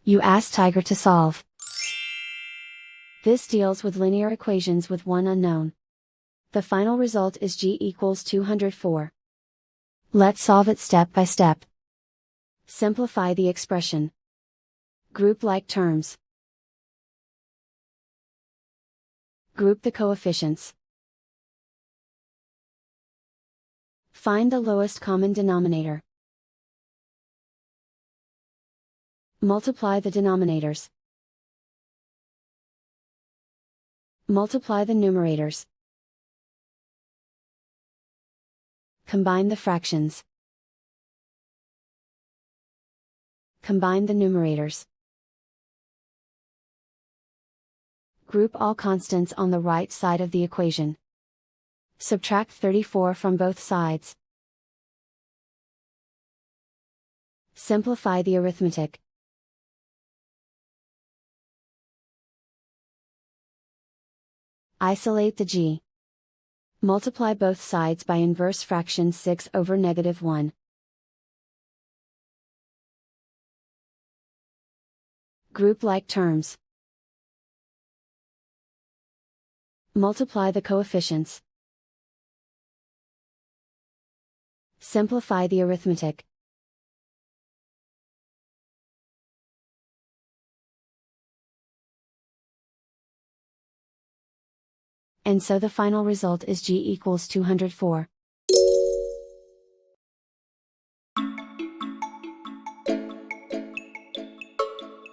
You ask Tiger to solve. This deals with linear equations with one unknown. The final result is g equals 204. Let's solve it step by step. Simplify the expression. Group like terms. Group the coefficients. Find the lowest common denominator. Multiply the denominators. Multiply the numerators. Combine the fractions. Combine the numerators. Group all constants on the right side of the equation. Subtract 34 from both sides. Simplify the arithmetic. Isolate the g. Multiply both sides by inverse fraction 6/(-1). Group like terms. Multiply the coefficients. Simplify the arithmetic. And so the final result is g equals 204.